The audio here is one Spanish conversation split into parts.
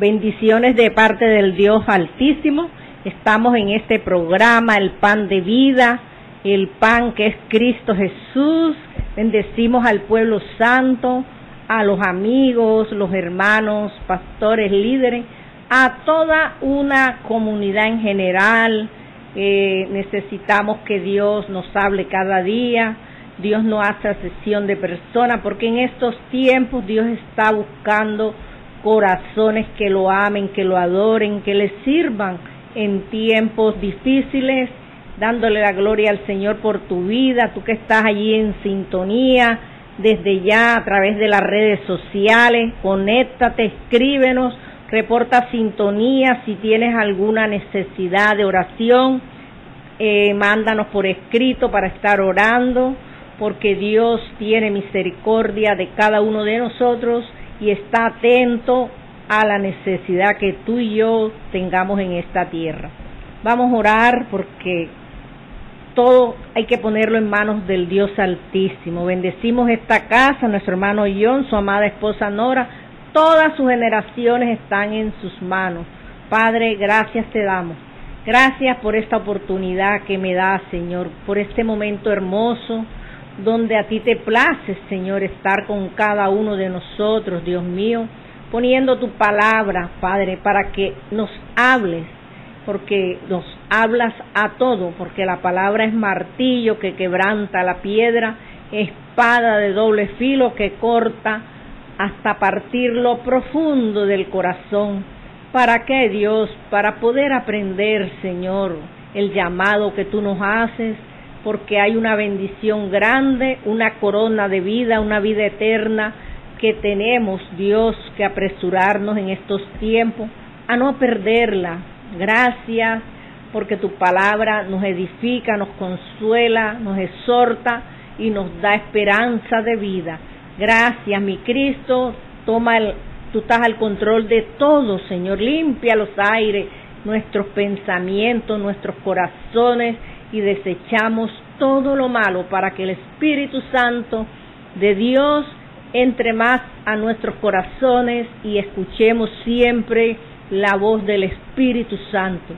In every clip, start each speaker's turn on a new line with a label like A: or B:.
A: Bendiciones de parte del Dios Altísimo. Estamos en este programa, el pan de vida, el pan que es Cristo Jesús. Bendecimos al pueblo santo, a los amigos, los hermanos, pastores, líderes, a toda una comunidad en general. Necesitamos que Dios nos hable cada día. Dios no hace acepción de personas, porque en estos tiempos Dios está buscando corazones que lo amen, que lo adoren, que le sirvan en tiempos difíciles, dándole la gloria al Señor por tu vida. Tú que estás allí en sintonía, desde ya a través de las redes sociales, conéctate, escríbenos, reporta sintonía. Si tienes alguna necesidad de oración, mándanos por escrito para estar orando, porque Dios tiene misericordia de cada uno de nosotros y está atento a la necesidad que tú y yo tengamos en esta tierra. Vamos a orar porque todo hay que ponerlo en manos del Dios Altísimo. Bendecimos esta casa, nuestro hermano John, su amada esposa Nora, todas sus generaciones están en sus manos. Padre, gracias te damos. Gracias por esta oportunidad que me das, Señor, por este momento hermoso, donde a ti te place, Señor, estar con cada uno de nosotros, Dios mío, poniendo tu palabra, Padre, para que nos hables, porque nos hablas a todo, porque la palabra es martillo que quebranta la piedra, espada de doble filo que corta hasta partir lo profundo del corazón. ¿Para qué, Dios? Para poder aprender, Señor, el llamado que tú nos haces, porque hay una bendición grande, una corona de vida, una vida eterna que tenemos, Dios, que apresurarnos en estos tiempos a no perderla. Gracias, porque tu palabra nos edifica, nos consuela, nos exhorta y nos da esperanza de vida. Gracias, mi Cristo, tú estás al control de todo, Señor. Limpia los aires, nuestros pensamientos, nuestros corazones, y desechamos todo lo malo para que el Espíritu Santo de Dios entre más a nuestros corazones y escuchemos siempre la voz del Espíritu Santo.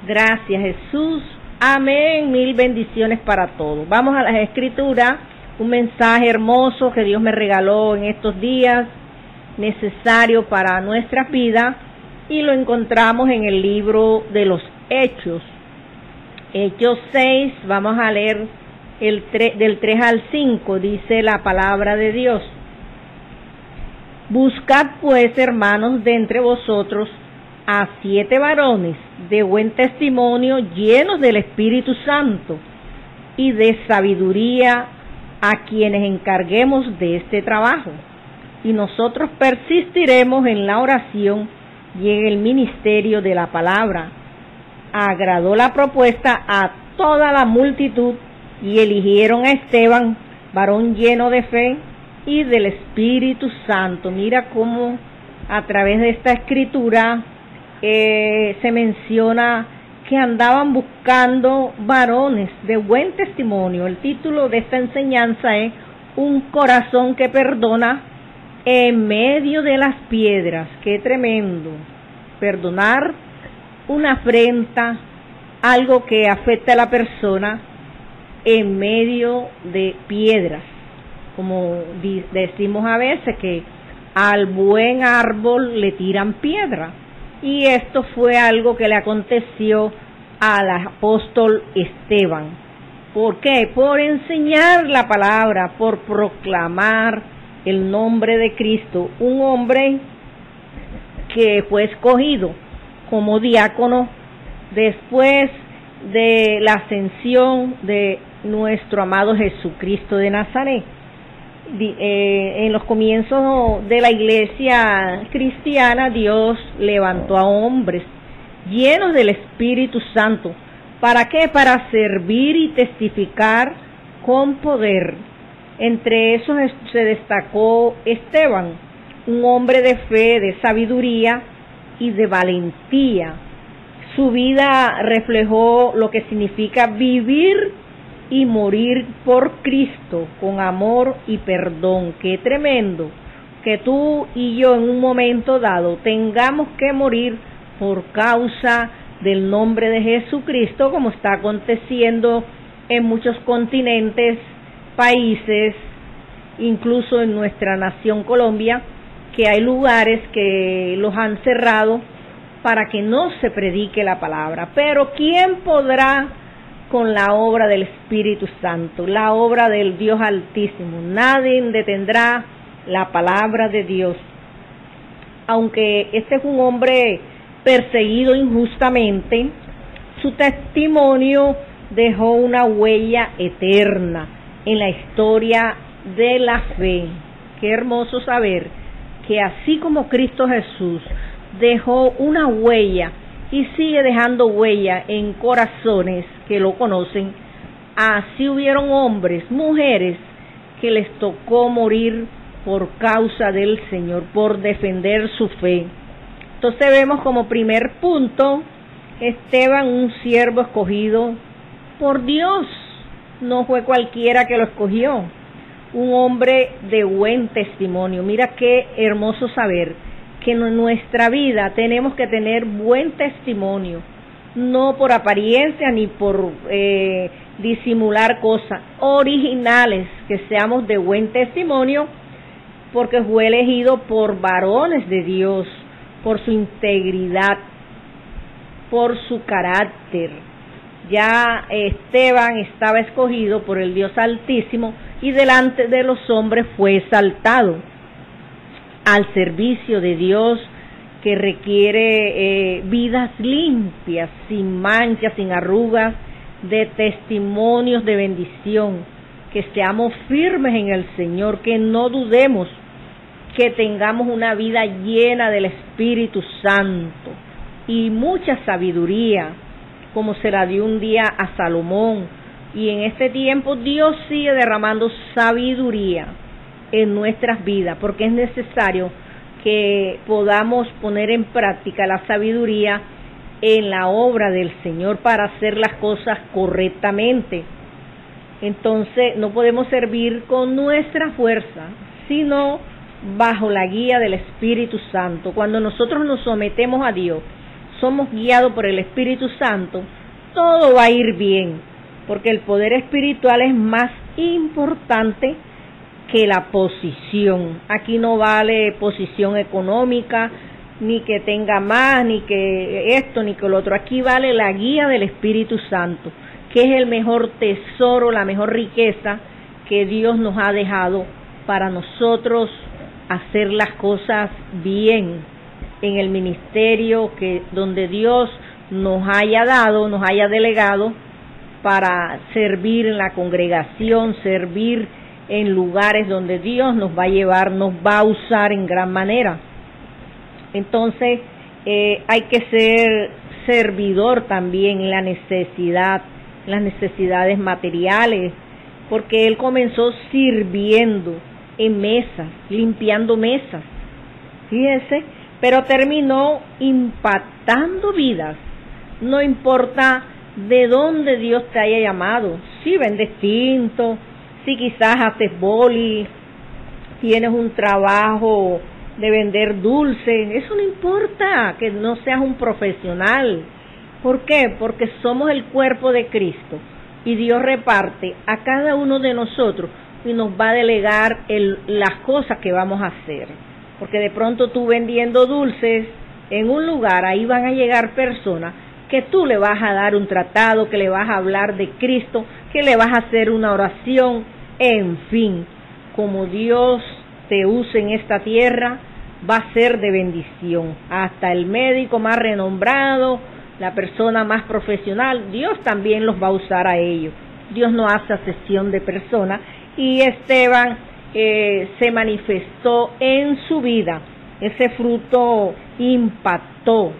A: Gracias, Jesús. Amén. Mil bendiciones para todos. Vamos a las Escrituras, un mensaje hermoso que Dios me regaló en estos días, necesario para nuestra vida, y lo encontramos en el libro de los Hechos. Hechos 6, vamos a leer del 3 al 5, dice la palabra de Dios. Buscad pues, hermanos, de entre vosotros a 7 varones de buen testimonio, llenos del Espíritu Santo y de sabiduría, a quienes encarguemos de este trabajo. Y nosotros persistiremos en la oración y en el ministerio de la palabra. Agradó la propuesta a toda la multitud y eligieron a Esteban, varón lleno de fe y del Espíritu Santo. Mira cómo a través de esta escritura se menciona que andaban buscando varones de buen testimonio. El título de esta enseñanza es Un corazón que perdona en medio de las piedras. Qué tremendo. Perdonar una afrenta, algo que afecta a la persona en medio de piedras. Como decimos a veces que al buen árbol le tiran piedra. Y esto fue algo que le aconteció al apóstol Esteban. ¿Por qué? Por enseñar la palabra, por proclamar el nombre de Cristo. Un hombre que fue escogido como diácono después de la ascensión de nuestro amado Jesucristo de Nazaret. En los comienzos de la iglesia cristiana, Dios levantó a hombres llenos del Espíritu Santo. ¿Para qué? Para servir y testificar con poder. Entre esos se destacó Esteban, un hombre de fe, de sabiduría y de valentía. Su vida reflejó lo que significa vivir y morir por Cristo con amor y perdón. ¡Qué tremendo! que tú y yo en un momento dado tengamos que morir por causa del nombre de Jesucristo, como está aconteciendo en muchos continentes, países, incluso en nuestra nación Colombia, que hay lugares que los han cerrado para que no se predique la palabra. Pero ¿quién podrá con la obra del Espíritu Santo, la obra del Dios Altísimo? Nadie detendrá la palabra de Dios. Aunque este es un hombre perseguido injustamente, su testimonio dejó una huella eterna en la historia de la fe. Qué hermoso saber que así como Cristo Jesús dejó una huella y sigue dejando huella en corazones que lo conocen, así hubieron hombres, mujeres que les tocó morir por causa del Señor, por defender su fe. Entonces vemos como primer punto, Esteban, un siervo escogido por Dios, no fue cualquiera que lo escogió, un hombre de buen testimonio. Mira qué hermoso saber que en nuestra vida tenemos que tener buen testimonio, no por apariencia ni por disimular cosas, originales, que seamos de buen testimonio, porque fue elegido por varones de Dios, por su integridad, por su carácter. Ya Esteban estaba escogido por el Dios Altísimo y delante de los hombres fue exaltado al servicio de Dios, que requiere vidas limpias, sin manchas, sin arrugas, de testimonios de bendición, que seamos firmes en el Señor, que no dudemos, que tengamos una vida llena del Espíritu Santo y mucha sabiduría, como se la dio un día a Salomón. Y en este tiempo Dios sigue derramando sabiduría en nuestras vidas, porque es necesario que podamos poner en práctica la sabiduría en la obra del Señor para hacer las cosas correctamente. Entonces no podemos servir con nuestra fuerza, sino bajo la guía del Espíritu Santo. Cuando nosotros nos sometemos a Dios, somos guiados por el Espíritu Santo, todo va a ir bien, porque el poder espiritual es más importante que la posición. Aquí no vale posición económica, ni que tenga más, ni que esto, ni que lo otro. Aquí vale la guía del Espíritu Santo, que es el mejor tesoro, la mejor riqueza que Dios nos ha dejado para nosotros hacer las cosas bien en el ministerio que donde Dios nos haya dado, nos haya delegado para servir en la congregación, servir en lugares donde Dios nos va a llevar, nos va a usar en gran manera. Entonces hay que ser servidor también en la necesidad, las necesidades materiales, porque él comenzó sirviendo en mesas, limpiando mesas, fíjese, pero terminó impactando vidas. No importa de dónde Dios te haya llamado, si vendes tinto, si quizás haces boli, tienes un trabajo de vender dulce, eso no importa, que no seas un profesional. ¿Por qué? Porque somos el cuerpo de Cristo y Dios reparte a cada uno de nosotros y nos va a delegar las cosas que vamos a hacer. Porque de pronto tú vendiendo dulces en un lugar, ahí van a llegar personas que tú le vas a dar un tratado, que le vas a hablar de Cristo, que le vas a hacer una oración, en fin, como Dios te use en esta tierra, va a ser de bendición. Hasta el médico más renombrado, la persona más profesional, Dios también los va a usar a ellos. Dios no hace acepción de personas, y Esteban se manifestó en su vida. Ese fruto impactó,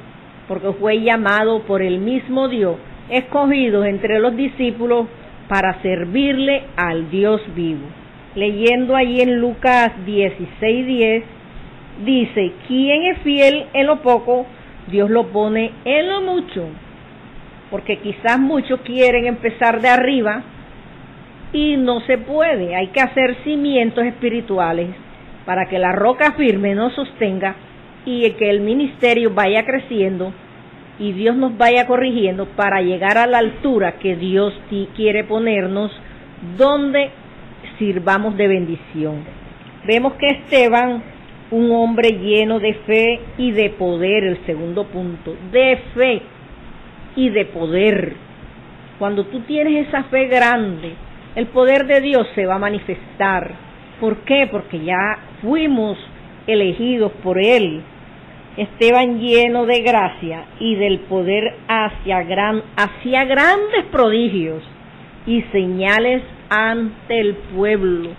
A: porque fue llamado por el mismo Dios, escogido entre los discípulos para servirle al Dios vivo. Leyendo allí en Lucas 16:10, dice: ¿quién es fiel en lo poco? Dios lo pone en lo mucho. Porque quizás muchos quieren empezar de arriba y no se puede. Hay que hacer cimientos espirituales para que la roca firme nos sostenga y que el ministerio vaya creciendo y Dios nos vaya corrigiendo para llegar a la altura que Dios quiere ponernos, donde sirvamos de bendición. Vemos que Esteban, un hombre lleno de fe y de poder, el segundo punto, de fe y de poder. Cuando tú tienes esa fe grande, el poder de Dios se va a manifestar. ¿Por qué? Porque ya fuimos elegidos por Él. Esteban, lleno de gracia y del poder, hacía grandes prodigios y señales ante el pueblo.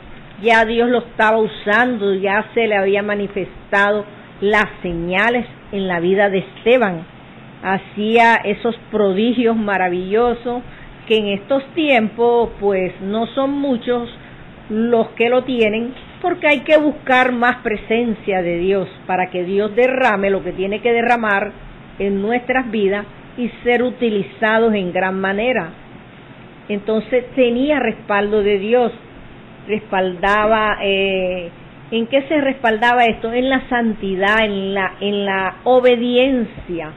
A: Ya Dios lo estaba usando, ya se le había manifestado las señales en la vida de Esteban. Hacía esos prodigios maravillosos que en estos tiempos pues no son muchos los que lo tienen, porque hay que buscar más presencia de Dios para que Dios derrame lo que tiene que derramar en nuestras vidas y ser utilizados en gran manera. Entonces tenía respaldo de Dios, respaldaba, ¿en qué se respaldaba esto? En la santidad, en la obediencia,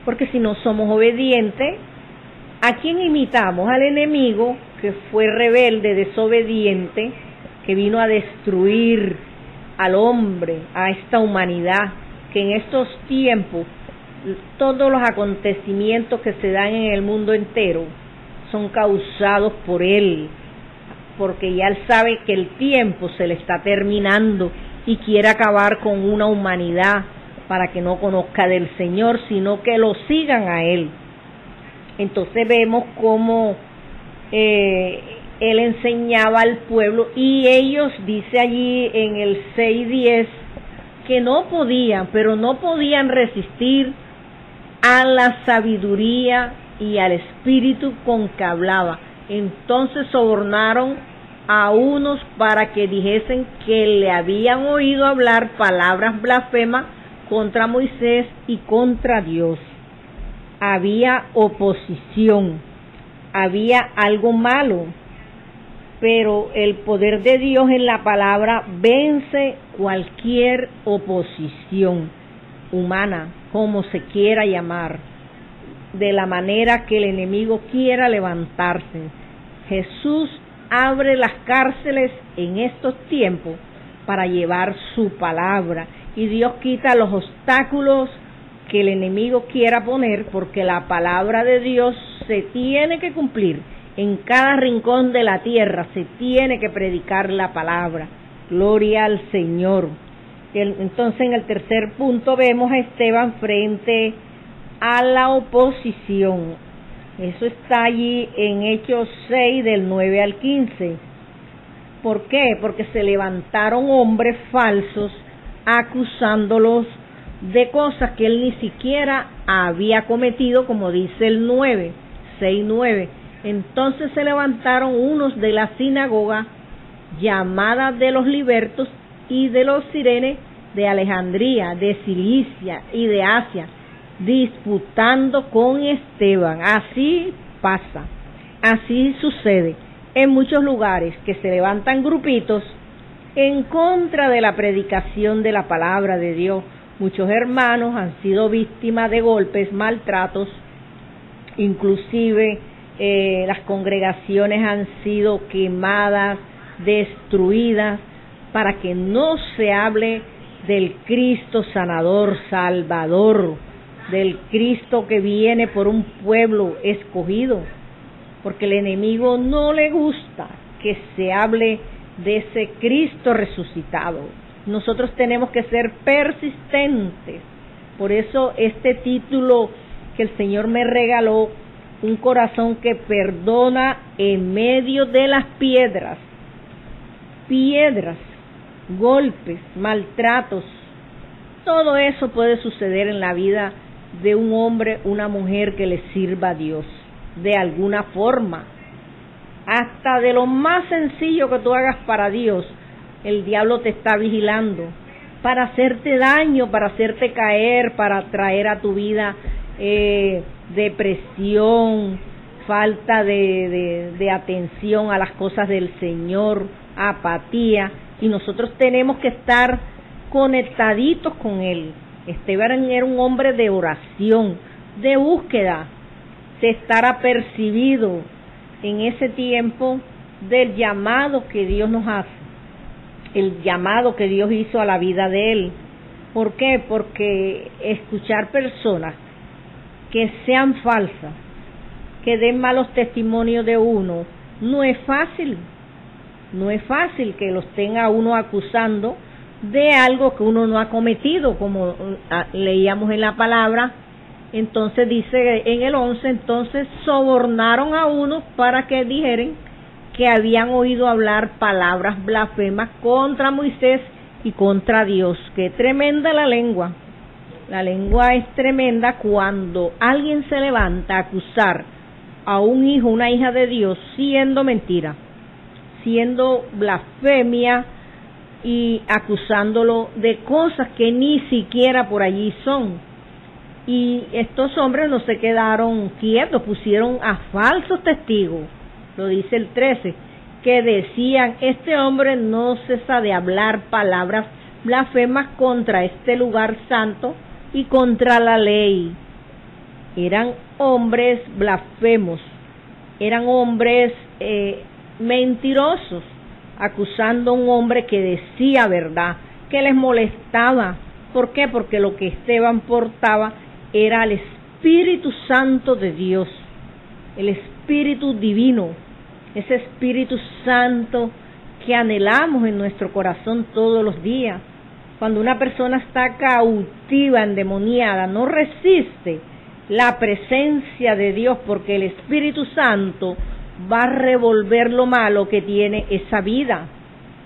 A: porque si no somos obedientes, ¿a quién imitamos? Al enemigo, que fue rebelde, desobediente, que vino a destruir al hombre, a esta humanidad, que en estos tiempos todos los acontecimientos que se dan en el mundo entero son causados por él, porque ya él sabe que el tiempo se le está terminando y quiere acabar con una humanidad para que no conozca del Señor, sino que lo sigan a él. Entonces vemos cómo él enseñaba al pueblo y ellos, dice allí en el 6:10, que no podían, pero no podían resistir a la sabiduría y al espíritu con que hablaba. Entonces sobornaron a unos para que dijesen que le habían oído hablar palabras blasfemas contra Moisés y contra Dios. Había oposición, había algo malo, pero el poder de Dios en la palabra vence cualquier oposición humana, como se quiera llamar, de la manera que el enemigo quiera levantarse. Jesús abre las cárceles en estos tiempos para llevar su palabra, y Dios quita los obstáculos que el enemigo quiera poner, porque la palabra de Dios se tiene que cumplir. En cada rincón de la tierra se tiene que predicar la palabra. Gloria al Señor. Entonces en el tercer punto vemos a Esteban frente a la oposición. Eso está allí en Hechos 6 del 9 al 15. ¿Por qué? Porque se levantaron hombres falsos acusándolos de cosas que él ni siquiera había cometido, como dice el 6:9. Entonces se levantaron unos de la sinagoga llamada de los libertos y de los sirenes de Alejandría, de Cilicia y de Asia, disputando con Esteban. Así pasa, así sucede en muchos lugares, que se levantan grupitos en contra de la predicación de la palabra de Dios. Muchos hermanos han sido víctimas de golpes, maltratos, inclusive las congregaciones han sido quemadas, destruidas, para que no se hable del Cristo sanador, salvador, del Cristo que viene por un pueblo escogido, porque el enemigo no le gusta que se hable de ese Cristo resucitado. Nosotros tenemos que ser persistentes. Por eso este título que el Señor me regaló, un corazón que perdona en medio de las piedras, golpes, maltratos, todo eso puede suceder en la vida de un hombre, una mujer que le sirva a Dios, de alguna forma. Hasta de lo más sencillo que tú hagas para Dios, el diablo te está vigilando para hacerte daño, para hacerte caer, para traer a tu vida depresión, falta de atención a las cosas del Señor, apatía. y nosotros tenemos que estar conectaditos con Él. Esteban era un hombre de oración, de búsqueda, de estar apercibido en ese tiempo del llamado que Dios nos hace, el llamado que Dios hizo a la vida de él. ¿Por qué? Porque escuchar personas que sean falsas, que den malos testimonios de uno, no es fácil. No es fácil que los tenga uno acusando de algo que uno no ha cometido, como leíamos en la palabra. Entonces dice en el 11, entonces sobornaron a uno para que dijeran que habían oído hablar palabras blasfemas contra Moisés y contra Dios. Qué tremenda la lengua. La lengua es tremenda cuando alguien se levanta a acusar a un hijo, una hija de Dios, siendo mentira, siendo blasfemia y acusándolo de cosas que ni siquiera por allí son. Y estos hombres no se quedaron quietos, pusieron a falsos testigos, lo dice el 13, que decían: este hombre no cesa de hablar palabras blasfemas contra este lugar santo y contra la ley. Eran hombres blasfemos, eran hombres mentirosos, acusando a un hombre que decía verdad, que les molestaba. ¿Por qué? Porque lo que Esteban portaba era el Espíritu Santo de Dios, el Espíritu Divino, ese Espíritu Santo que anhelamos en nuestro corazón todos los días. Cuando una persona está cautiva, endemoniada, no resiste la presencia de Dios, porque el Espíritu Santo va a revolver lo malo que tiene esa vida.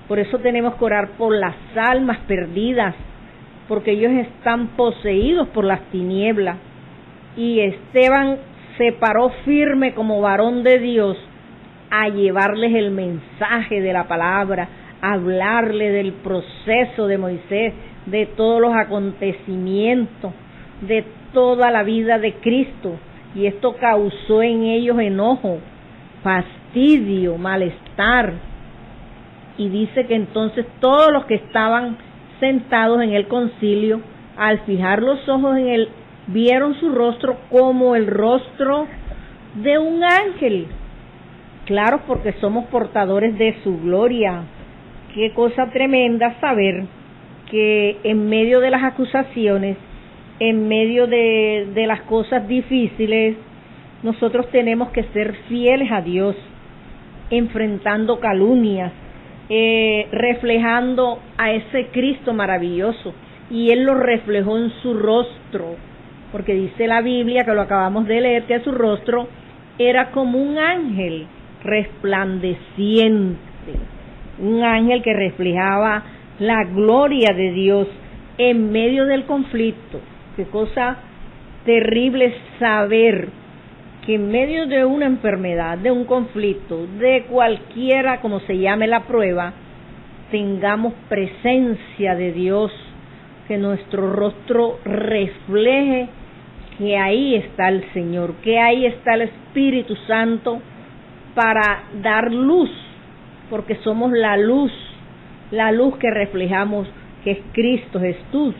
A: Por eso tenemos que orar por las almas perdidas, porque ellos están poseídos por las tinieblas. Y Esteban se paró firme como varón de Dios a llevarles el mensaje de la palabra, a hablarle del proceso de Moisés, de todos los acontecimientos, de toda la vida de Cristo. Y esto causó en ellos enojo, fastidio, malestar. Y dice que entonces todos los que estaban sentados en el concilio, al fijar los ojos en él, vieron su rostro como el rostro de un ángel. Claro, porque somos portadores de su gloria. Qué cosa tremenda saber que en medio de las acusaciones, en medio de las cosas difíciles, nosotros tenemos que ser fieles a Dios, enfrentando calumnias, reflejando a ese Cristo maravilloso. Y Él lo reflejó en su rostro, porque dice la Biblia, que lo acabamos de leer, que su rostro era como un ángel resplandeciente, un ángel que reflejaba la gloria de Dios en medio del conflicto. Qué cosa terrible saber que en medio de una enfermedad, de un conflicto, de cualquiera, como se llame la prueba, tengamos presencia de Dios, que nuestro rostro refleje que ahí está el Señor, que ahí está el Espíritu Santo para dar luz, porque somos la luz que reflejamos, que es Cristo Jesús,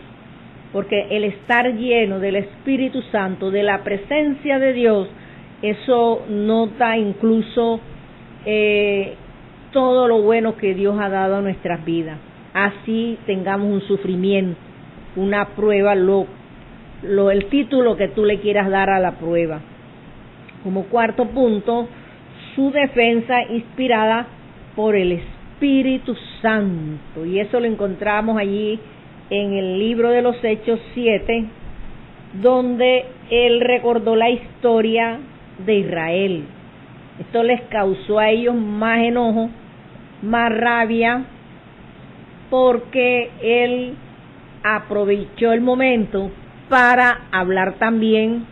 A: porque el estar lleno del Espíritu Santo, de la presencia de Dios, eso nota incluso todo lo bueno que Dios ha dado a nuestras vidas. Así tengamos un sufrimiento, una prueba, el título que tú le quieras dar a la prueba. Como cuarto punto, su defensa inspirada por el Espíritu Santo. Y eso lo encontramos allí en el libro de los Hechos 7, donde él recordó la historia de Israel. Esto les causó a ellos más enojo, más rabia, porque él aprovechó el momento para hablar también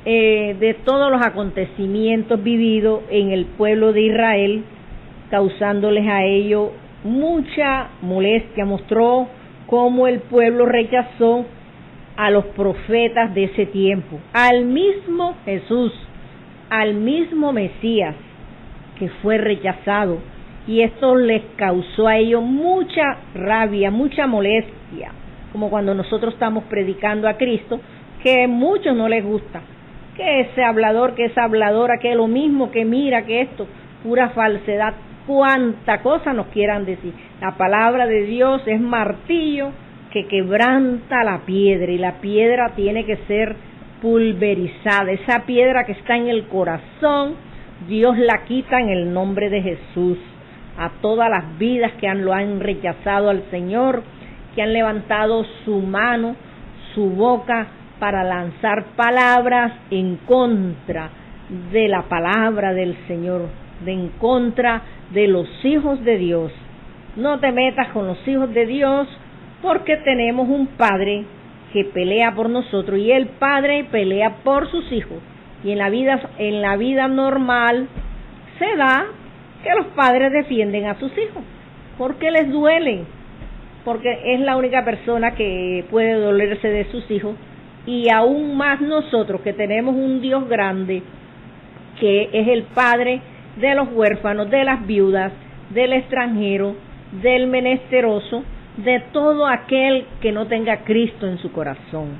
A: de todos los acontecimientos vividos en el pueblo de Israel, causándoles a ellos mucha molestia. Mostró cómo el pueblo rechazó a los profetas de ese tiempo, al mismo Jesús, al mismo Mesías, que fue rechazado. y esto les causó a ellos mucha rabia, mucha molestia, como cuando nosotros estamos predicando a Cristo, que a muchos no les gusta, que ese hablador, que esa habladora, que es lo mismo, que mira, que esto, pura falsedad, cuánta cosa nos quieran decir. La palabra de Dios es martillo que quebranta la piedra, y la piedra tiene que ser pulverizada. Esa piedra que está en el corazón, Dios la quita en el nombre de Jesús. A todas las vidas que lo han rechazado al Señor, que han levantado su mano, su boca, para lanzar palabras en contra de la palabra del Señor, en contra de los hijos de Dios. No te metas con los hijos de Dios, porque tenemos un Padre que pelea por nosotros, y el Padre pelea por sus hijos. Y en la vida normal se da que los padres defienden a sus hijos, porque les duele, porque es la única persona que puede dolerse de sus hijos, y aún más nosotros que tenemos un Dios grande, que es el Padre de los huérfanos, de las viudas, del extranjero, del menesteroso, de todo aquel que no tenga Cristo en su corazón.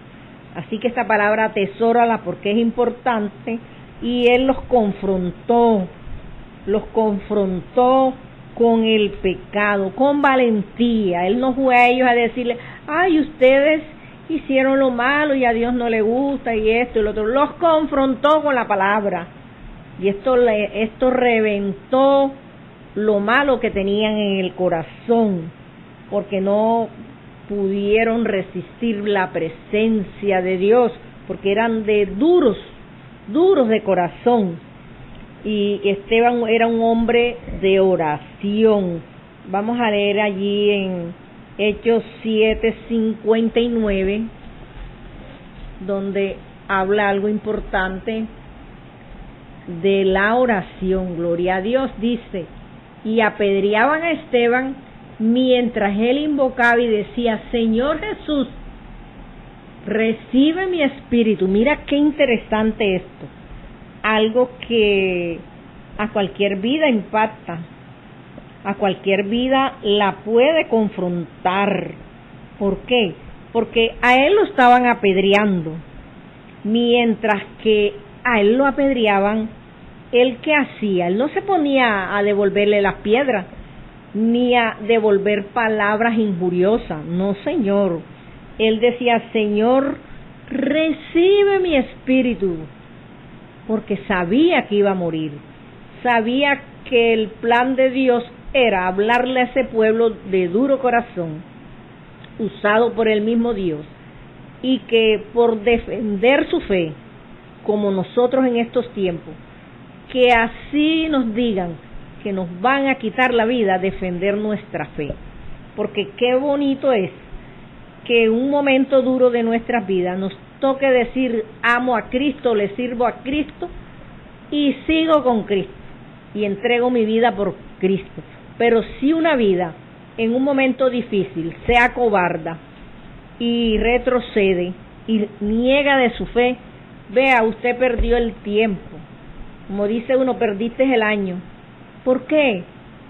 A: Así que esta palabra atesórala, porque es importante, y Él los confrontó con el pecado, con valentía. Él no fue a ellos a decirle, ay, ustedes hicieron lo malo y a Dios no le gusta y esto y lo otro. Los confrontó con la palabra, y esto reventó lo malo que tenían en el corazón, porque no pudieron resistir la presencia de Dios, porque eran duros de corazón. Y Esteban era un hombre de oración. Vamos a leer allí en Hechos 7:59, donde habla algo importante de la oración. Gloria a Dios. Dice, y apedreaban a Esteban mientras él invocaba y decía, Señor Jesús, recibe mi espíritu. Mira qué interesante esto. Algo que a cualquier vida impacta, a cualquier vida la puede confrontar. ¿Por qué? Porque a él lo estaban apedreando. Mientras que a él lo apedreaban, ¿él qué hacía? Él no se ponía a devolverle las piedras, ni a devolver palabras injuriosas. No, Señor. Él decía, Señor, recibe mi espíritu, porque sabía que iba a morir. Sabía que el plan de Dios era hablarle a ese pueblo de duro corazón, usado por el mismo Dios, y que por defender su fe, como nosotros en estos tiempos, que así nos digan que nos van a quitar la vida, defender nuestra fe. Porque qué bonito es que en un momento duro de nuestras vidas nos toque decir, amo a Cristo, le sirvo a Cristo y sigo con Cristo y entrego mi vida por Cristo. Pero si una vida en un momento difícil se acobarda y retrocede y niega de su fe, vea, usted perdió el tiempo. Como dice uno, perdiste el año. ¿Por qué?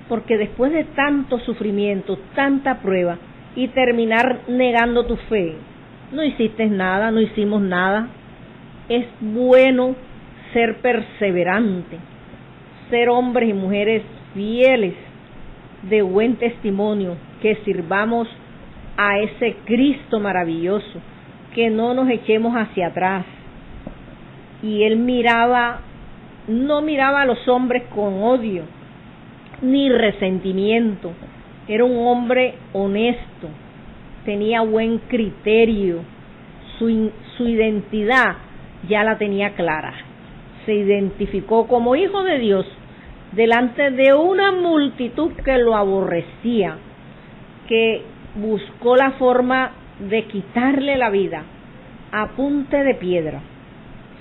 A: Porque después de tanto sufrimiento, tanta prueba, y terminar negando tu fe, no hiciste nada, no hicimos nada. Es bueno ser perseverante, ser hombres y mujeres fieles, de buen testimonio, que sirvamos a ese Cristo maravilloso, que no nos echemos hacia atrás. Y él no miraba a los hombres con odio ni resentimiento. Era un hombre honesto, tenía buen criterio, su identidad ya la tenía clara. Se identificó como hijo de Dios delante de una multitud que lo aborrecía, que buscó la forma de quitarle la vida a punta de piedra.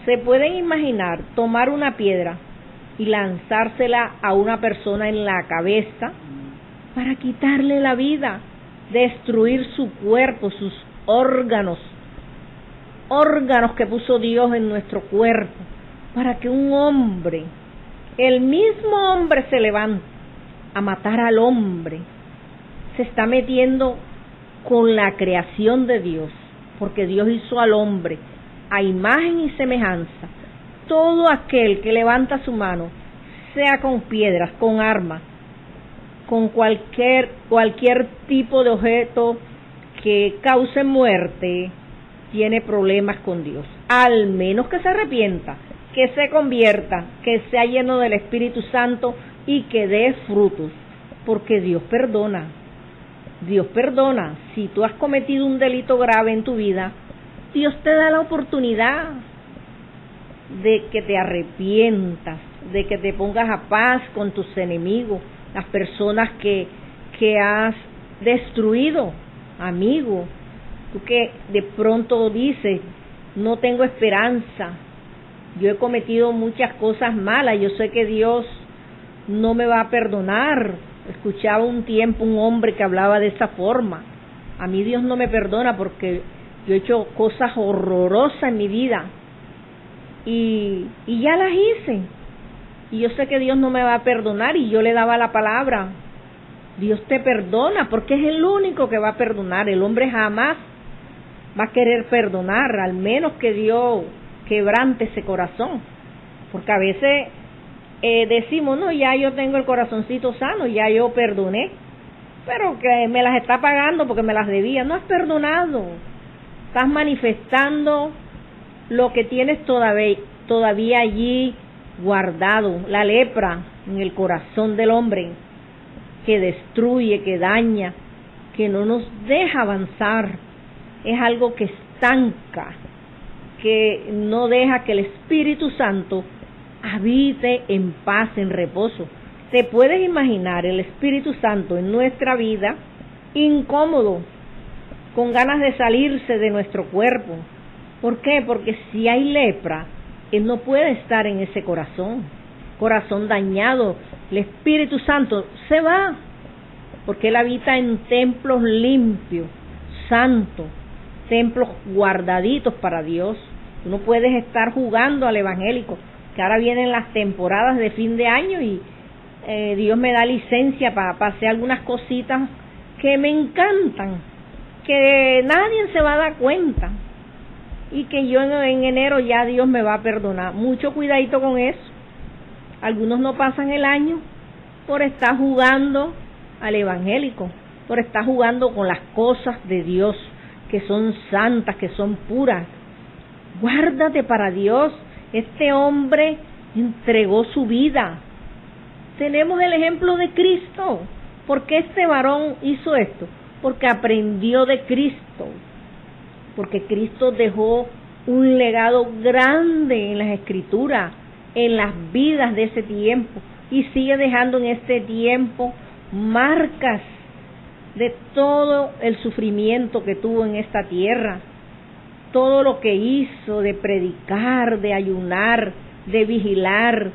A: ¿Se pueden imaginar tomar una piedra y lanzársela a una persona en la cabeza para quitarle la vida, destruir su cuerpo, sus órganos que puso Dios en nuestro cuerpo, para que un hombre, el mismo hombre, se levante a matar al hombre, se está metiendo con la creación de Dios, porque Dios hizo al hombre a imagen y semejanza. Todo aquel que levanta su mano, sea con piedras, con armas, con cualquier tipo de objeto que cause muerte, tiene problemas con Dios. Al menos que se arrepienta, que se convierta, que sea lleno del Espíritu Santo y que dé frutos, porque Dios perdona. Dios perdona. Si tú has cometido un delito grave en tu vida, Dios te da la oportunidad de que te arrepientas, de que te pongas a paz con tus enemigos, las personas que has destruido, amigo. Tú que de pronto dices, no tengo esperanza, yo he cometido muchas cosas malas, yo sé que Dios no me va a perdonar. Escuchaba un tiempo un hombre que hablaba de esa forma. A mí Dios no me perdona porque yo he hecho cosas horrorosas en mi vida y ya las hice, y yo sé que Dios no me va a perdonar. Y yo le daba la palabra: Dios te perdona, porque es el único que va a perdonar. El hombre jamás va a querer perdonar, al menos que Dios quebrante ese corazón, porque a veces decimos, no, ya yo tengo el corazoncito sano, ya yo perdoné, pero que me las está pagando porque me las debía. No has perdonado, estás manifestando lo que tienes todavía allí guardado, la lepra en el corazón del hombre, que destruye, que daña, que no nos deja avanzar. Es algo que estanca, que no deja que el Espíritu Santo habite en paz, en reposo. ¿Te puedes imaginar el Espíritu Santo en nuestra vida incómodo, con ganas de salirse de nuestro cuerpo? ¿Por qué? Porque si hay lepra, Él no puede estar en ese corazón dañado. El Espíritu Santo se va, porque Él habita en templos limpios, santos, templos guardaditos para Dios. Tú no puedes estar jugando al evangélico, que ahora vienen las temporadas de fin de año y Dios me da licencia para hacer algunas cositas que me encantan, que nadie se va a dar cuenta, y que yo en enero ya Dios me va a perdonar. Mucho cuidadito con eso. Algunos no pasan el año por estar jugando al evangélico, por estar jugando con las cosas de Dios, que son santas, que son puras. Guárdate para Dios. Este hombre entregó su vida. Tenemos el ejemplo de Cristo. ¿Por qué este varón hizo esto? Porque aprendió de Cristo. Porque Cristo dejó un legado grande en las Escrituras, en las vidas de ese tiempo, y sigue dejando en este tiempo marcas de todo el sufrimiento que tuvo en esta tierra, todo lo que hizo de predicar, de ayunar, de vigilar,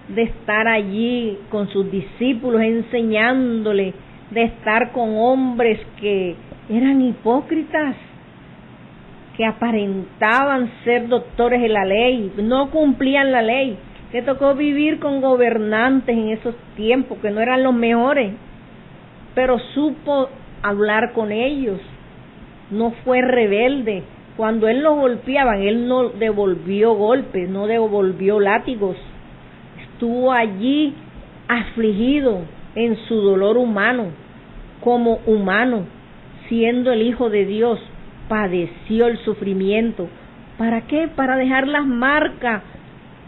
A: de estar allí con sus discípulos enseñándole, de estar con hombres que eran hipócritas, que aparentaban ser doctores en la ley, no cumplían la ley. Le tocó vivir con gobernantes en esos tiempos que no eran los mejores, pero supo hablar con ellos, no fue rebelde. Cuando él los golpeaban, él no devolvió golpes, no devolvió látigos. Estuvo allí afligido en su dolor humano, como humano, siendo el Hijo de Dios, padeció el sufrimiento. ¿Para qué? Para dejar las marcas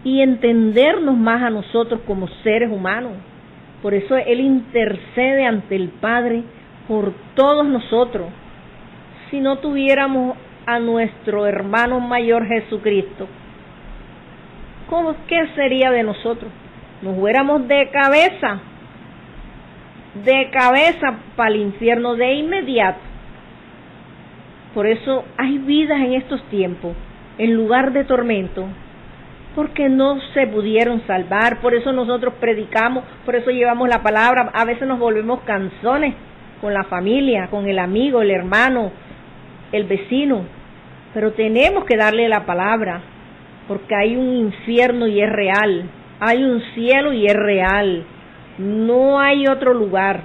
A: y entendernos más a nosotros como seres humanos. Por eso Él intercede ante el Padre por todos nosotros. Si no tuviéramos a nuestro hermano mayor Jesucristo, ¿qué sería de nosotros? Nos fuéramos de cabeza para el infierno de inmediato. Por eso hay vidas en estos tiempos, en lugar de tormento, porque no se pudieron salvar. Por eso nosotros predicamos, por eso llevamos la palabra. A veces nos volvemos canzones con la familia, con el amigo, el hermano, el vecino, pero tenemos que darle la palabra, porque hay un infierno y es real, hay un cielo y es real. No hay otro lugar.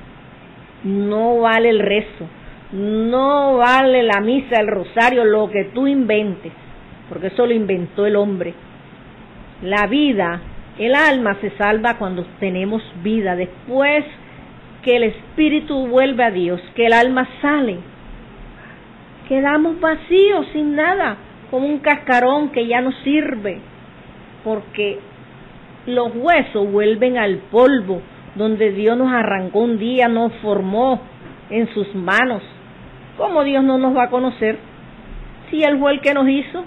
A: No vale el rezo, no vale la misa, el rosario, lo que tú inventes, porque eso lo inventó el hombre. La vida, el alma se salva cuando tenemos vida. Después que el espíritu vuelve a Dios, que el alma sale, quedamos vacíos, sin nada, como un cascarón que ya no sirve, porque los huesos vuelven al polvo, donde Dios nos arrancó un día, nos formó en sus manos. ¿Cómo Dios no nos va a conocer? Si Él fue el que nos hizo.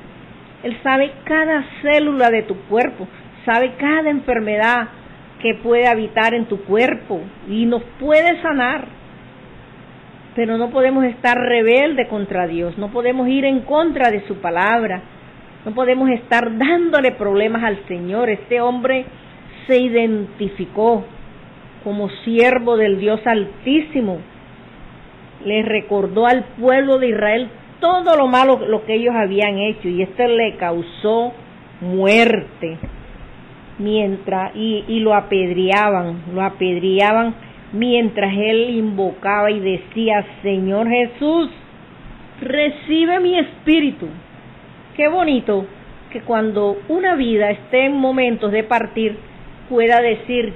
A: Él sabe cada célula de tu cuerpo, sabe cada enfermedad que puede habitar en tu cuerpo y nos puede sanar. Pero no podemos estar rebelde contra Dios, no podemos ir en contra de su palabra, no podemos estar dándole problemas al Señor. Este hombre se identificó como siervo del Dios Altísimo. Le recordó al pueblo de Israel todo lo malo lo que ellos habían hecho, y esto le causó muerte. Y lo apedreaban mientras él invocaba y decía: Señor Jesús, recibe mi espíritu. Qué bonito que cuando una vida esté en momentos de partir pueda decir: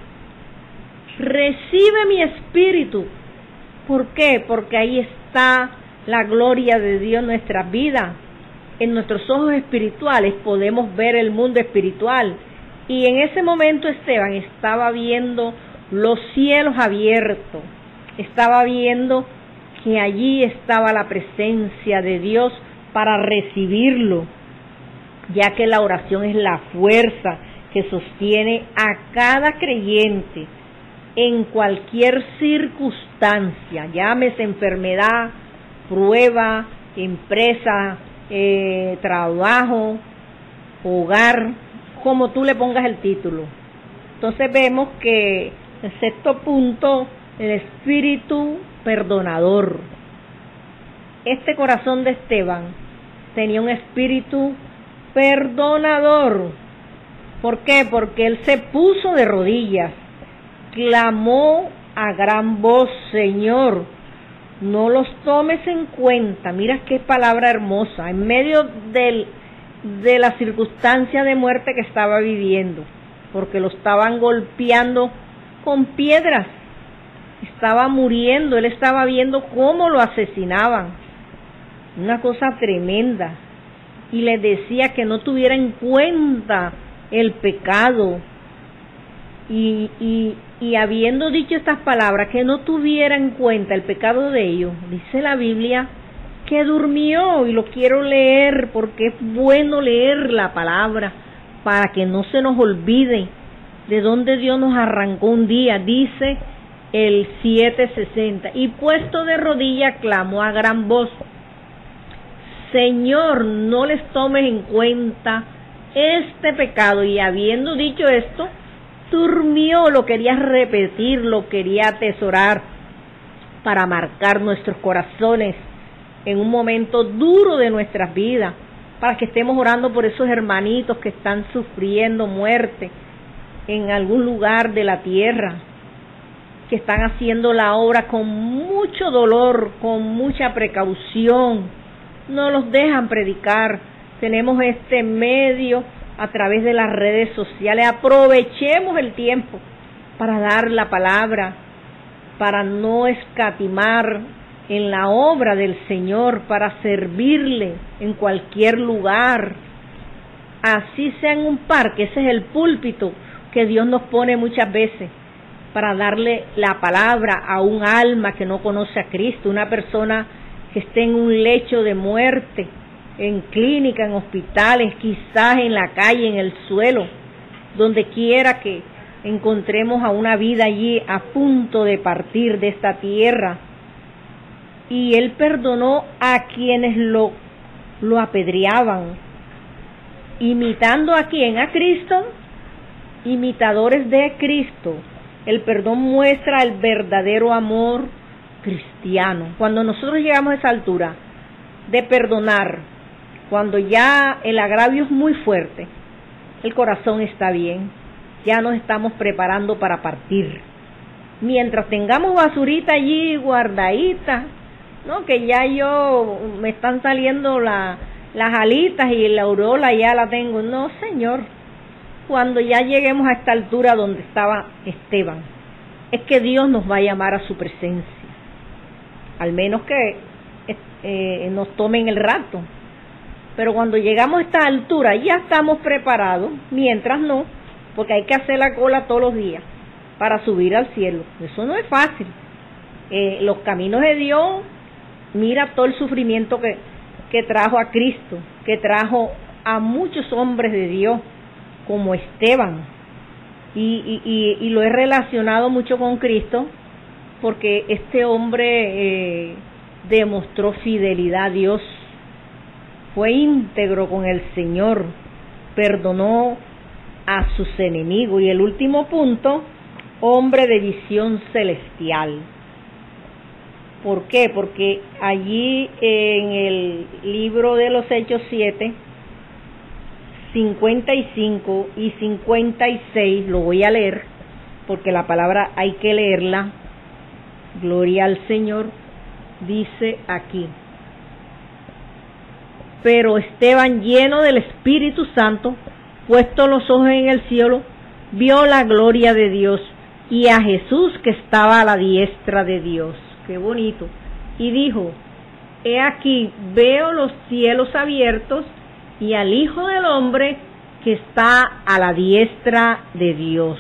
A: recibe mi espíritu. ¿Por qué? Porque ahí está la gloria de Dios en nuestras vidas. En nuestros ojos espirituales podemos ver el mundo espiritual. Y en ese momento Esteban estaba viendo los cielos abiertos, estaba viendo que allí estaba la presencia de Dios para recibirlo, ya que la oración es la fuerza que sostiene a cada creyente en cualquier circunstancia, llámese enfermedad, prueba, empresa, trabajo, hogar, como tú le pongas el título. Entonces vemos que el sexto punto, el espíritu perdonador. Este corazón de Esteban tenía un espíritu perdonador. ¿Por qué? Porque él se puso de rodillas, clamó a gran voz: Señor, no los tomes en cuenta. Mira qué palabra hermosa, en medio de la circunstancia de muerte que estaba viviendo, porque lo estaban golpeando con piedras, estaba muriendo, él estaba viendo cómo lo asesinaban, una cosa tremenda, y les decía que no tuviera en cuenta el pecado, y habiendo dicho estas palabras, que no tuviera en cuenta el pecado de ellos, dice la Biblia que durmió, y lo quiero leer porque es bueno leer la palabra para que no se nos olvide de dónde Dios nos arrancó un día. Dice el 7:60, y puesto de rodillas clamó a gran voz: Señor, no les tomes en cuenta este pecado. Y habiendo dicho esto, durmió. Lo quería repetir, lo quería atesorar para marcar nuestros corazones en un momento duro de nuestras vidas, para que estemos orando por esos hermanitos que están sufriendo muerte en algún lugar de la tierra, que están haciendo la obra con mucho dolor, con mucha precaución, no los dejan predicar. Tenemos este medio a través de las redes sociales, aprovechemos el tiempo para dar la palabra, para no escatimar en la obra del Señor, para servirle en cualquier lugar, así sea en un parque. Ese es el púlpito que Dios nos pone muchas veces para darle la palabra a un alma que no conoce a Cristo, una persona que esté en un lecho de muerte, en clínica, en hospitales, quizás en la calle, en el suelo, donde quiera que encontremos a una vida allí a punto de partir de esta tierra. Y Él perdonó a quienes lo apedreaban, imitando a quién, a Cristo, imitadores de Cristo. El perdón muestra el verdadero amor cristiano. Cuando nosotros llegamos a esa altura de perdonar, cuando ya el agravio es muy fuerte, el corazón está bien, ya nos estamos preparando para partir. mientras tengamos basurita allí guardadita, ¿no? Que ya me están saliendo las alitas y la aureola ya la tengo. No, Señor, cuando ya lleguemos a esta altura donde estaba Esteban, es que Dios nos va a llamar a su presencia, al menos que nos tomen el rato. Pero cuando llegamos a esta altura ya estamos preparados, mientras no, porque hay que hacer la cola todos los días para subir al cielo. Eso no es fácil. Los caminos de Dios, mira todo el sufrimiento que trajo a Cristo, que trajo a muchos hombres de Dios, como Esteban, y lo he relacionado mucho con Cristo, porque este hombre demostró fidelidad a Dios, fue íntegro con el Señor, perdonó a sus enemigos. Y el último punto, hombre de visión celestial. ¿Por qué? Porque allí en el libro de los Hechos 7, 55 y 56, lo voy a leer, porque la palabra hay que leerla. Gloria al Señor. Dice aquí: pero Esteban, lleno del Espíritu Santo, puesto los ojos en el cielo, vio la gloria de Dios y a Jesús que estaba a la diestra de Dios. Qué bonito. Y dijo: he aquí, veo los cielos abiertos y al Hijo del Hombre que está a la diestra de Dios.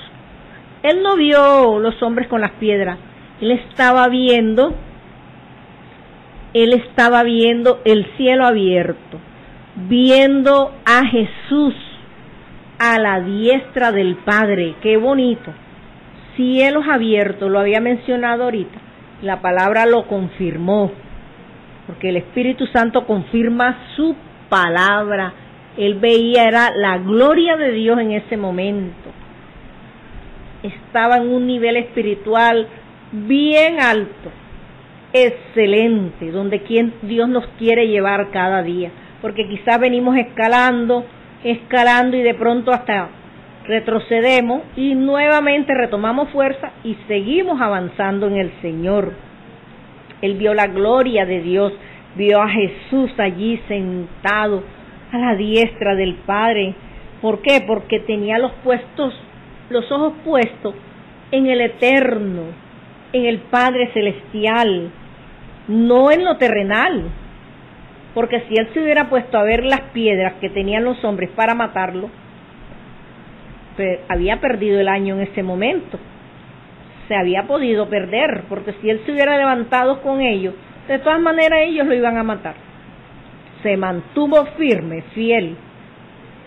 A: Él no vio los hombres con las piedras, él estaba viendo el cielo abierto, viendo a Jesús a la diestra del Padre. Qué bonito. Cielos abiertos, lo había mencionado ahorita. La palabra lo confirmó, porque el Espíritu Santo confirma su palabra. Él veía, era la gloria de Dios en ese momento. Estaba en un nivel espiritual bien alto, excelente, donde Dios nos quiere llevar cada día, porque quizás venimos escalando y de pronto hasta retrocedemos y nuevamente retomamos fuerza y seguimos avanzando en el Señor. Él vio la gloria de Dios, vio a Jesús allí sentado a la diestra del Padre. ¿Por qué? Porque tenía los ojos puestos en el eterno, en el Padre celestial, no en lo terrenal. Porque si él se hubiera puesto a ver las piedras que tenían los hombres para matarlo, había perdido el año en ese momento. Se había podido perder, porque si él se hubiera levantado con ellos, de todas maneras ellos lo iban a matar. Se mantuvo firme, fiel,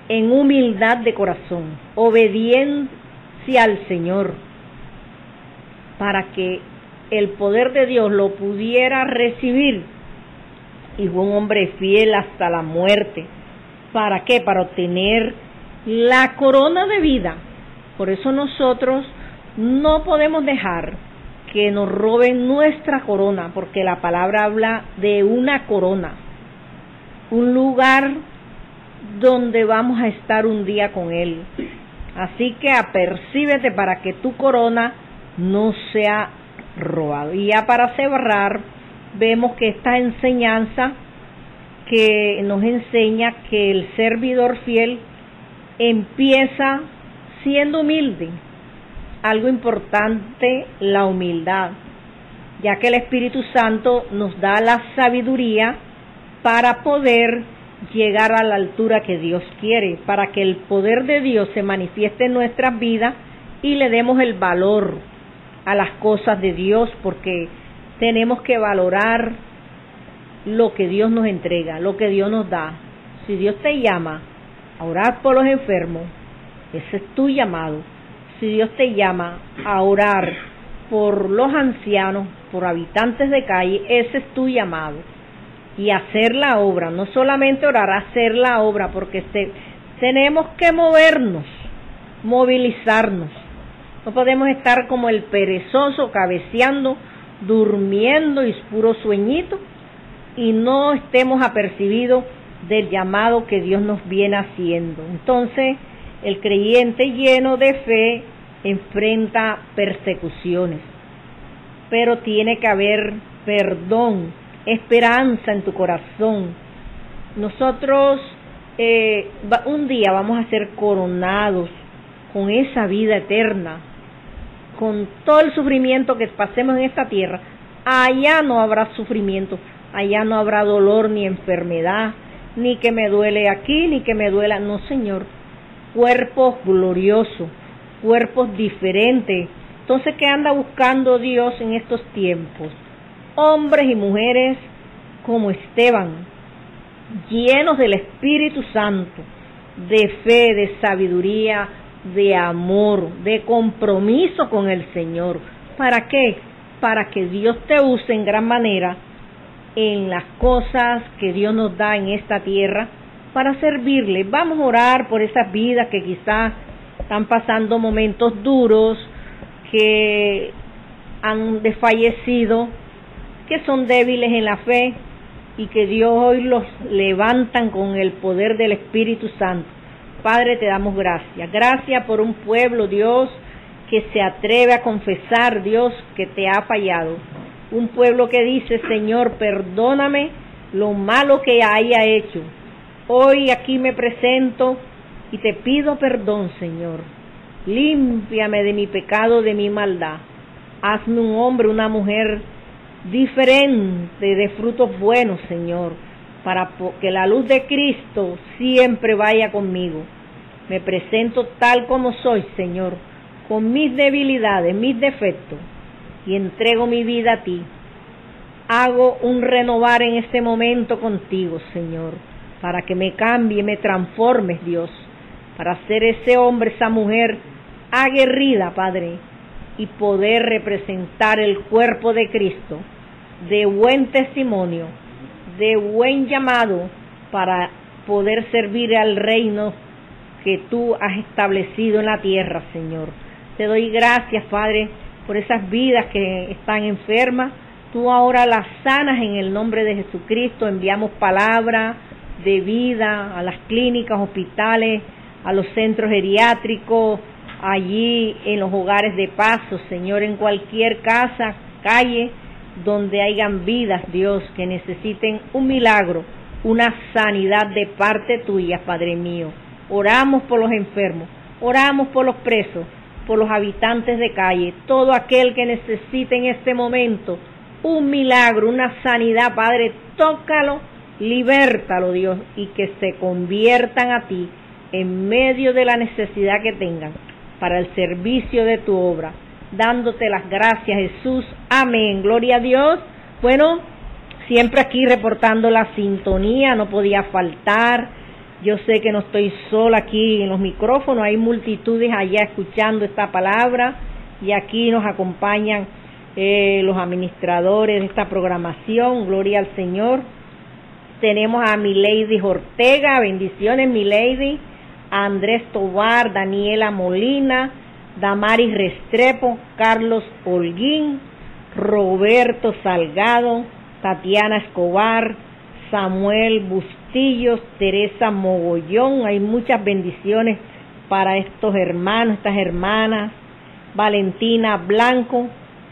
A: en humildad de corazón, obediencia al Señor, para que el poder de Dios lo pudiera recibir. Y fue un hombre fiel hasta la muerte. ¿Para qué? Para obtener la corona de vida. Por eso nosotros no podemos dejar que nos roben nuestra corona, porque la palabra habla de una corona, un lugar donde vamos a estar un día con Él. Así que apercíbete para que tu corona no sea robada. Y ya para cerrar, vemos que esta enseñanza que nos enseña que el servidor fiel empieza siendo humilde. Algo importante, la humildad, ya que el Espíritu Santo nos da la sabiduría para poder llegar a la altura que Dios quiere, para que el poder de Dios se manifieste en nuestras vidas y le demos el valor a las cosas de Dios, porque tenemos que valorar lo que Dios nos entrega, lo que Dios nos da. Si Dios te llama a orar por los enfermos, ese es tu llamado. Si Dios te llama a orar por los ancianos, por habitantes de calle, ese es tu llamado. Y hacer la obra, no solamente orar, hacer la obra, porque tenemos que movernos, movilizarnos. No podemos estar como el perezoso, cabeceando, durmiendo y puro sueñito, y no estemos apercibidos del llamado que Dios nos viene haciendo. Entonces, el creyente lleno de fe enfrenta persecuciones, pero tiene que haber perdón, esperanza en tu corazón. Nosotros un día vamos a ser coronados con esa vida eterna, con todo el sufrimiento que pasemos en esta tierra. Allá no habrá sufrimiento, allá no habrá dolor ni enfermedad, ni que me duele aquí, ni que me duela, no, Señor. Cuerpos gloriosos, cuerpos diferentes. Entonces, ¿qué anda buscando Dios en estos tiempos? Hombres y mujeres como Esteban, llenos del Espíritu Santo, de fe, de sabiduría, de amor, de compromiso con el Señor. ¿Para qué? Para que Dios te use en gran manera en las cosas que Dios nos da en esta tierra para servirle. Vamos a orar por esas vidas que quizás están pasando momentos duros, que han desfallecido, que son débiles en la fe y que Dios hoy los levantan con el poder del Espíritu Santo. Padre, te damos gracias. Gracias por un pueblo, Dios, que se atreve a confesar, Dios, que te ha fallado. Un pueblo que dice, Señor, perdóname lo malo que haya hecho. Hoy aquí me presento y te pido perdón, Señor. Límpiame de mi pecado, de mi maldad. Hazme un hombre, una mujer diferente, de frutos buenos, Señor, para que la luz de Cristo siempre vaya conmigo. Me presento tal como soy, Señor, con mis debilidades, mis defectos, y entrego mi vida a ti. Hago un renovar en este momento contigo, Señor, para que me cambie, me transformes, Dios, para ser ese hombre, esa mujer aguerrida, Padre, y poder representar el cuerpo de Cristo, de buen testimonio, de buen llamado, para poder servir al reino que tú has establecido en la tierra, Señor. Te doy gracias, Padre, por esas vidas que están enfermas. Tú ahora las sanas en el nombre de Jesucristo. Enviamos palabra de vida a las clínicas, hospitales, a los centros geriátricos, allí en los hogares de paso, Señor, en cualquier casa, calle, donde hayan vidas, Dios, que necesiten un milagro, una sanidad de parte tuya, Padre mío. Oramos por los enfermos, oramos por los presos, por los habitantes de calle, todo aquel que necesite en este momento un milagro, una sanidad, Padre, tócalo, libértalo, Dios, y que se conviertan a ti en medio de la necesidad que tengan para el servicio de tu obra, dándote las gracias, Jesús. Amén. Gloria a Dios. Bueno, siempre aquí reportando la sintonía, no podía faltar. Yo sé que no estoy sola aquí en los micrófonos, hay multitudes allá escuchando esta palabra, y aquí nos acompañan los administradores de esta programación. Gloria al Señor. Tenemos a Milady Ortega, bendiciones Milady, a Andrés Tobar, Daniela Molina, Damaris Restrepo, Carlos Holguín, Roberto Salgado, Tatiana Escobar, Samuel Bustillos, Teresa Mogollón. Hay muchas bendiciones para estos hermanos, estas hermanas. Valentina Blanco,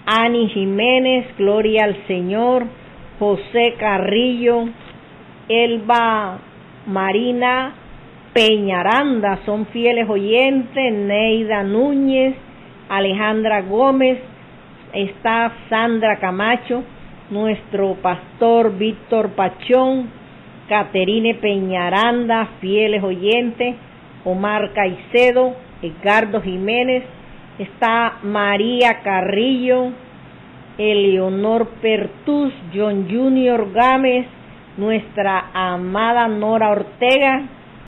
A: Ani Jiménez, gloria al Señor. José Carrillo, Elba Marina Peñaranda, son fieles oyentes. Neida Núñez, Alejandra Gómez, está Sandra Camacho, nuestro pastor Víctor Pachón, Caterine Peñaranda, fieles oyentes. Omar Caicedo, Edgardo Jiménez, está María Carrillo, Eleonor Pertús, John Junior Gámez, nuestra amada Nora Ortega,